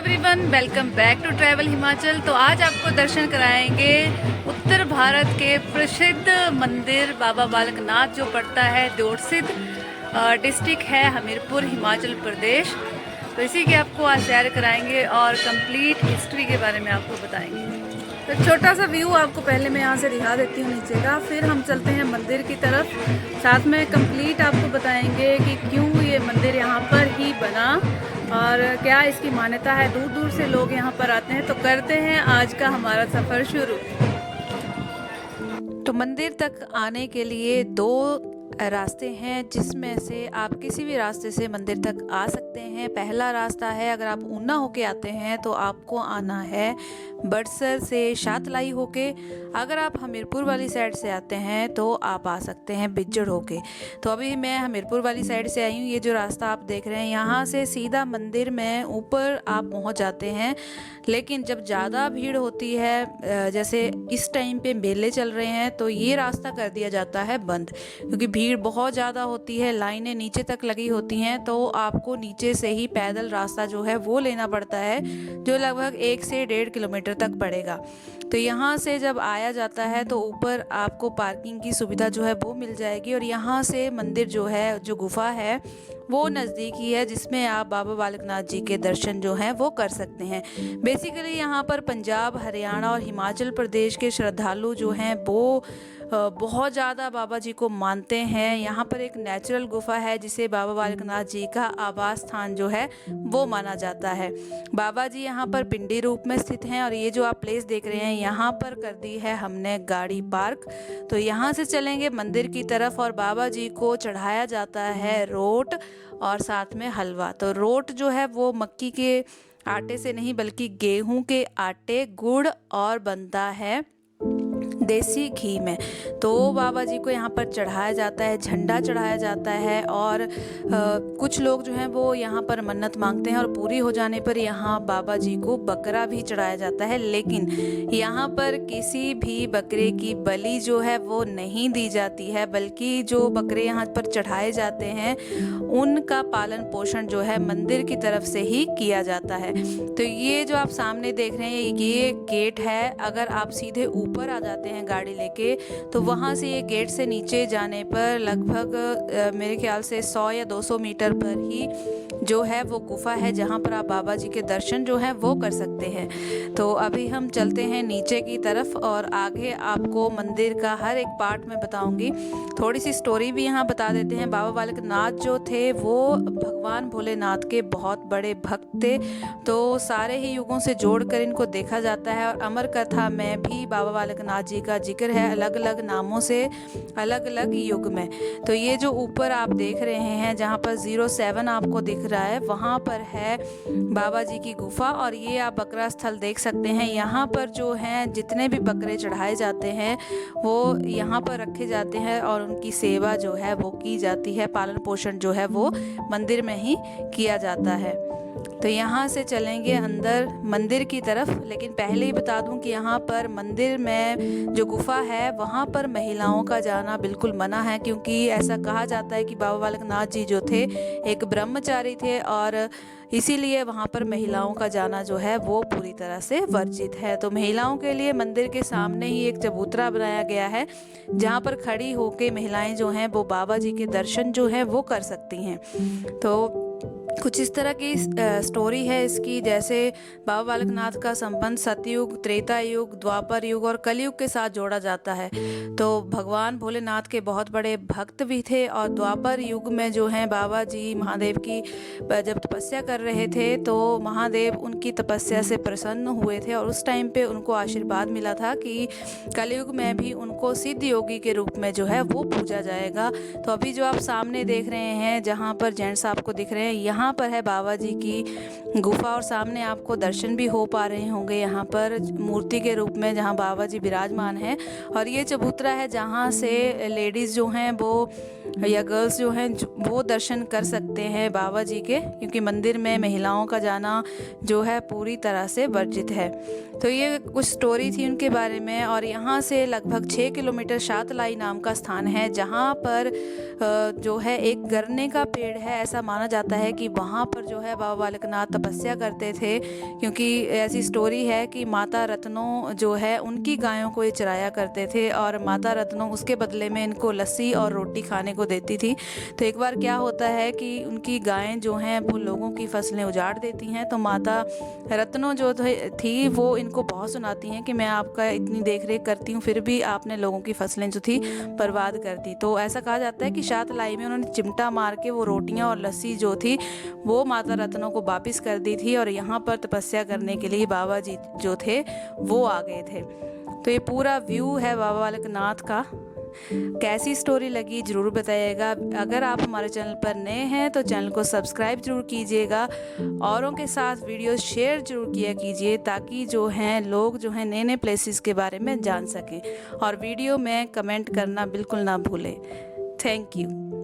Everyone, welcome back to travel Himachal. तो आज आपको दर्शन कराएंगे उत्तर भारत के प्रसिद्ध मंदिर बाबा बालकनाथ, जो पड़ता है दोरसिद्ध, डिस्ट्रिक्ट है हमीरपुर, हिमाचल प्रदेश। तो इसी के आपको आज सैर कराएंगे और कंप्लीट हिस्ट्री के बारे में आपको बताएंगे। तो छोटा सा व्यू आपको पहले मैं यहाँ से दिखा देती हूँ नीचे का, फिर हम चलते हैं मंदिर की तरफ। साथ में कंप्लीट आपको बताएंगे कि क्यों ये मंदिर यहाँ पर ही बना और क्या इसकी मान्यता है। दूर दूर से लोग यहाँ पर आते हैं। तो करते हैं आज का हमारा सफ़र शुरू। तो मंदिर तक आने के लिए दो रास्ते हैं, जिसमें से आप किसी भी रास्ते से मंदिर तक आ सकते हैं। पहला रास्ता है, अगर आप ऊना होके आते हैं तो आपको आना है बड़सर से शातलाई होके। अगर आप हमीरपुर वाली साइड से आते हैं तो आप आ सकते हैं बिज्जड़ होके। तो अभी मैं हमीरपुर वाली साइड से आई हूँ। ये जो रास्ता आप देख रहे हैं, यहाँ से सीधा मंदिर में ऊपर आप पहुँच जाते हैं। लेकिन जब ज़्यादा भीड़ होती है, जैसे इस टाइम पे मेले चल रहे हैं, तो ये रास्ता कर दिया जाता है बंद, क्योंकि भीड़ बहुत ज़्यादा होती है, लाइनें नीचे तक लगी होती हैं। तो आपको नीचे से ही पैदल रास्ता जो है वो लेना पड़ता है, जो लगभग 1 से 1.5 किलोमीटर तक पड़ेगा। तो यहाँ से जब आया जाता है तो ऊपर आपको पार्किंग की सुविधा जो है वो मिल जाएगी। और यहाँ से मंदिर जो है, जो गुफा है, वो नज़दीक ही है, जिसमें आप बाबा बालकनाथ जी के दर्शन जो हैं वो कर सकते हैं। बेसिकली यहाँ पर पंजाब, हरियाणा और हिमाचल प्रदेश के श्रद्धालु जो हैं वो बहुत ज़्यादा बाबा जी को मानते हैं। यहाँ पर एक नेचुरल गुफा है, जिसे बाबा बालकनाथ जी का आवास स्थान जो है वो माना जाता है। बाबा जी यहाँ पर पिंडी रूप में स्थित हैं। और ये जो आप प्लेस देख रहे हैं, यहाँ पर कर दी है हमने गाड़ी पार्क। तो यहाँ से चलेंगे मंदिर की तरफ और बाबा जी को चढ़ाया जाता है रोट और साथ में हलवा। तो रोट जो है वो मक्की के आटे से नहीं, बल्कि गेहूं के आटे, गुड़ और बनता है देसी घी में। तो बाबा जी को यहाँ पर चढ़ाया जाता है, झंडा चढ़ाया जाता है। और कुछ लोग जो हैं वो यहाँ पर मन्नत मांगते हैं, और पूरी हो जाने पर यहाँ बाबा जी को बकरा भी चढ़ाया जाता है। लेकिन यहाँ पर किसी भी बकरे की बलि जो है वो नहीं दी जाती है, बल्कि जो बकरे यहाँ पर चढ़ाए जाते हैं उनका पालन पोषण जो है मंदिर की तरफ से ही किया जाता है। तो ये जो आप सामने देख रहे हैं, ये गेट है। अगर आप सीधे ऊपर आ जाते हैं गाड़ी लेके, तो वहाँ से ये गेट से नीचे जाने पर लगभग मेरे ख्याल से 100 या 200 मीटर पर ही जो है वो गुफा है, जहाँ पर आप बाबा जी के दर्शन जो है वो कर सकते हैं। तो अभी हम चलते हैं नीचे की तरफ और आगे आपको मंदिर का हर एक पार्ट में बताऊंगी। थोड़ी सी स्टोरी भी यहाँ बता देते हैं। बाबा बालकनाथ जो थे वो भगवान भोलेनाथ के बहुत बड़े भक्त थे। तो सारे ही युगों से जोड़कर इनको देखा जाता है। और अमर कथा में भी बाबा बालकनाथ जी का जिक्र है, अलग अलग नामों से, अलग अलग युग में। तो ये जो ऊपर आप देख रहे हैं, जहाँ पर 07 आपको दिख रहा है, वहाँ पर है बाबा जी की गुफा। और ये आप बकरा स्थल देख सकते हैं। यहाँ पर जो हैं जितने भी बकरे चढ़ाए जाते हैं वो यहाँ पर रखे जाते हैं और उनकी सेवा जो है वो की जाती है। पालन पोषण जो है वो मंदिर में ही किया जाता है। तो यहाँ से चलेंगे अंदर मंदिर की तरफ। लेकिन पहले ही बता दूं कि यहाँ पर मंदिर में जो गुफा है, वहाँ पर महिलाओं का जाना बिल्कुल मना है, क्योंकि ऐसा कहा जाता है कि बाबा बालकनाथ जी जो थे एक ब्रह्मचारी थे, और इसीलिए वहाँ पर महिलाओं का जाना जो है वो पूरी तरह से वर्जित है। तो महिलाओं के लिए मंदिर के सामने ही एक चबूतरा बनाया गया है, जहाँ पर खड़ी होके महिलाएं जो हैं वो बाबा जी के दर्शन जो है वो कर सकती हैं। तो कुछ इस तरह की स्टोरी है इसकी। जैसे बाबा बालकनाथ का संबंध सतयुग, त्रेता युग, द्वापर युग और कलयुग के साथ जोड़ा जाता है। तो भगवान भोलेनाथ के बहुत बड़े भक्त भी थे। और द्वापर युग में जो है बाबा जी महादेव की जब तपस्या कर रहे थे, तो महादेव उनकी तपस्या से प्रसन्न हुए थे, और उस टाइम पे उनको आशीर्वाद मिला था कि कलयुग में भी उनको सिद्ध योगी के रूप में जो है वो पूजा जाएगा। तो अभी जो आप सामने देख रहे हैं, जहाँ पर जेंट्स आपको दिख रहे हैं, यहाँ पर है बाबा जी की गुफा। और सामने आपको दर्शन भी हो पा रहे होंगे यहाँ पर मूर्ति के रूप में, जहाँ बाबा जी विराजमान हैं। और ये चबूतरा है जहाँ से लेडीज़ जो हैं वो, या गर्ल्स जो हैं वो दर्शन कर सकते हैं बाबा जी के, क्योंकि मंदिर में महिलाओं का जाना जो है पूरी तरह से वर्जित है। तो ये कुछ स्टोरी थी उनके बारे में। और यहाँ से लगभग 6 किलोमीटर शातलाई नाम का स्थान है, जहाँ पर जो है एक गरने का पेड़ है। ऐसा माना जाता है कि वहाँ पर जो है बाबा बालक नाथ तपस्या करते थे, क्योंकि ऐसी स्टोरी है कि माता रत्नों जो है उनकी गायों को ये चराया करते थे और माता रत्नों उसके बदले में इनको लस्सी और रोटी खाने को देती थी। तो एक बार क्या होता है कि उनकी गायें जो हैं वो लोगों की फसलें उजाड़ देती हैं, तो माता रत्नों जो थी वो इनको बहुत सुनाती हैं कि मैं आपका इतनी देख रेख करती हूँ फिर भी आपने लोगों की फसलें जो थी बर्बाद कर दी। तो ऐसा कहा जाता है कि शातलाई में उन्होंने चिमटा मार के वो रोटियां और लस्सी जो थी वो माता रत्नों को वापिस कर दी थी और यहाँ पर तपस्या करने के लिए बाबा जी जो थे वो आ गए थे। तो ये पूरा व्यू है बाबा बालक नाथ का। कैसी स्टोरी लगी ज़रूर बताइएगा। अगर आप हमारे चैनल पर नए हैं तो चैनल को सब्सक्राइब जरूर कीजिएगा, औरों के साथ वीडियो शेयर जरूर किया कीजिए ताकि जो हैं लोग जो हैं नए नए प्लेसेस के बारे में जान सकें, और वीडियो में कमेंट करना बिल्कुल ना भूलें। Thank you.